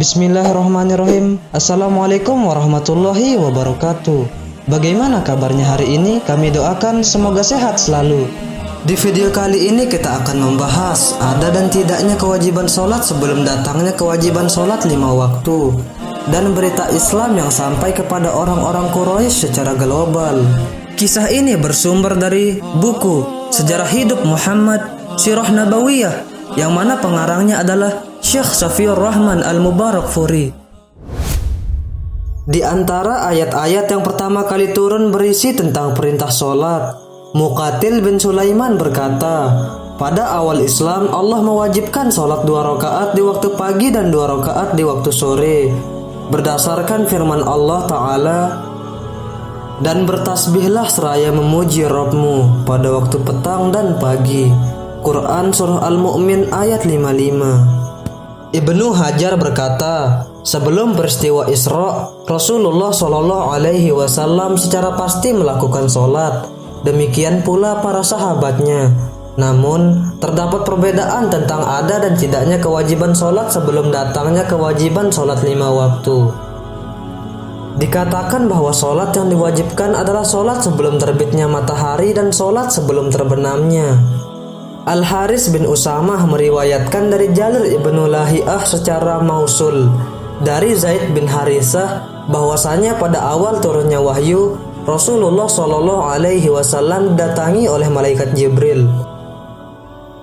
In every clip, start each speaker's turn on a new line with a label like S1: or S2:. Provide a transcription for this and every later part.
S1: Bismillahirrahmanirrahim. Assalamualaikum warahmatullahi wabarakatuh. Bagaimana kabarnya hari ini? Kami doakan semoga sehat selalu. Di video kali ini kita akan membahas ada dan tidaknya kewajiban sholat sebelum datangnya kewajiban sholat 5 waktu, dan berita Islam yang sampai kepada orang-orang Quraisy secara global. Kisah ini bersumber dari buku Sejarah Hidup Muhammad Sirah Nabawiyah, yang mana pengarangnya adalah Syekh Safiur Rahman Al-Mubarakfuri. Di antara ayat-ayat yang pertama kali turun berisi tentang perintah sholat. Muqatil bin Sulaiman berkata, pada awal Islam Allah mewajibkan sholat 2 rakaat di waktu pagi dan 2 rakaat di waktu sore, berdasarkan firman Allah Ta'ala, dan bertasbihlah seraya memuji Rabbmu pada waktu petang dan pagi. Quran Surah Al-Mu'min ayat 55. Ibnu Hajar berkata, sebelum peristiwa Isra, Rasulullah Shallallahu Alaihi Wasallam secara pasti melakukan sholat. Demikian pula para sahabatnya. Namun, terdapat perbedaan tentang ada dan tidaknya kewajiban sholat sebelum datangnya kewajiban sholat 5 waktu. Dikatakan bahwa sholat yang diwajibkan adalah sholat sebelum terbitnya matahari dan sholat sebelum terbenamnya. Al-Haris bin Usamah meriwayatkan dari jalur Ibnu Lahiyah secara mausul dari Zaid bin Harisah bahwasanya pada awal turunnya wahyu, Rasulullah Shallallahu Alaihi Wasallam didatangi oleh malaikat Jibril,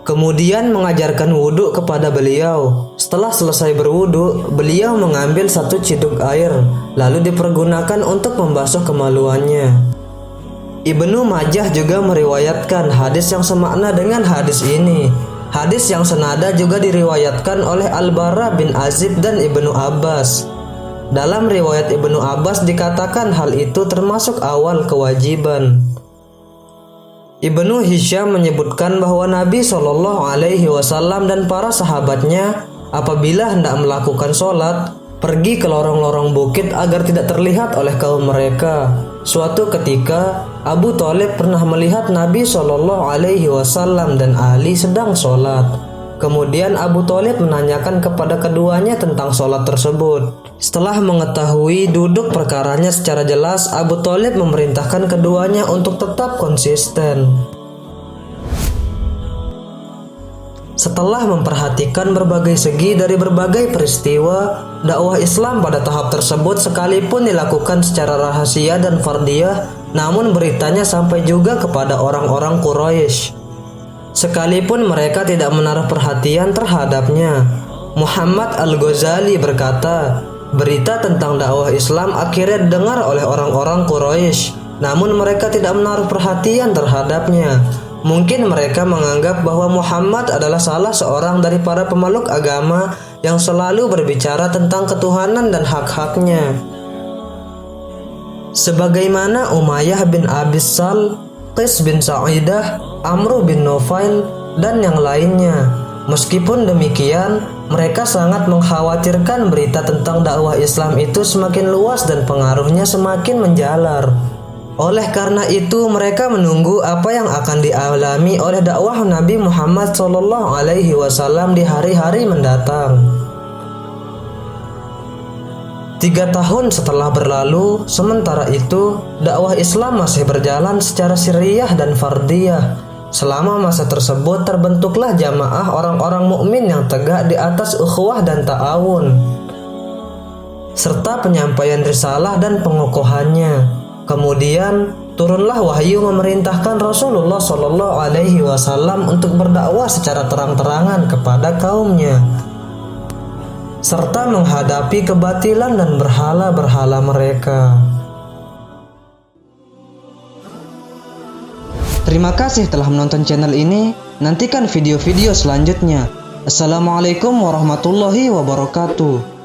S1: kemudian mengajarkan wudhu kepada beliau. Setelah selesai berwudhu, beliau mengambil 1 ciduk air lalu dipergunakan untuk membasuh kemaluannya. Ibnu Majah juga meriwayatkan hadis yang semakna dengan hadis ini. Hadis yang senada juga diriwayatkan oleh Al-Bara bin Azib dan Ibnu Abbas. Dalam riwayat Ibnu Abbas dikatakan hal itu termasuk awal kewajiban. Ibnu Hisham menyebutkan bahwa Nabi Shallallahu Alaihi Wasallam dan para sahabatnya apabila hendak melakukan sholat, pergi ke lorong-lorong bukit agar tidak terlihat oleh kaum mereka. Suatu ketika, Abu Thalib pernah melihat Nabi Shallallahu Alaihi Wasallam dan Ali sedang sholat. Kemudian Abu Thalib menanyakan kepada keduanya tentang sholat tersebut. Setelah mengetahui duduk perkaranya secara jelas, Abu Thalib memerintahkan keduanya untuk tetap konsisten. Setelah memperhatikan berbagai segi dari berbagai peristiwa, dakwah Islam pada tahap tersebut sekalipun dilakukan secara rahasia dan fardiyah, namun beritanya sampai juga kepada orang-orang Quraisy, sekalipun mereka tidak menaruh perhatian terhadapnya. Muhammad Al-Ghazali berkata, berita tentang dakwah Islam akhirnya didengar oleh orang-orang Quraisy, namun mereka tidak menaruh perhatian terhadapnya. Mungkin mereka menganggap bahwa Muhammad adalah salah seorang dari para pemeluk agama yang selalu berbicara tentang ketuhanan dan hak-haknya, sebagaimana Umayyah bin Abi Sal, Qais bin Sa'idah, Amr bin Nufail, dan yang lainnya. Meskipun demikian, mereka sangat mengkhawatirkan berita tentang dakwah Islam itu semakin luas dan pengaruhnya semakin menjalar. Oleh karena itu, mereka menunggu apa yang akan dialami oleh dakwah Nabi Muhammad Shallallahu Alaihi Wasallam di hari-hari mendatang. 3 tahun setelah berlalu, sementara itu dakwah Islam masih berjalan secara sirriyah dan fardiyah. Selama masa tersebut terbentuklah jamaah orang-orang mukmin yang tegak di atas ukhuwah dan ta'awun, serta penyampaian risalah dan pengokohannya. Kemudian turunlah wahyu memerintahkan Rasulullah Shallallahu Alaihi Wasallam untuk berdakwah secara terang-terangan kepada kaumnya, serta menghadapi kebatilan dan berhala-berhala mereka. Terima kasih telah menonton channel ini. Nantikan video-video selanjutnya. Assalamualaikum warahmatullahi wabarakatuh.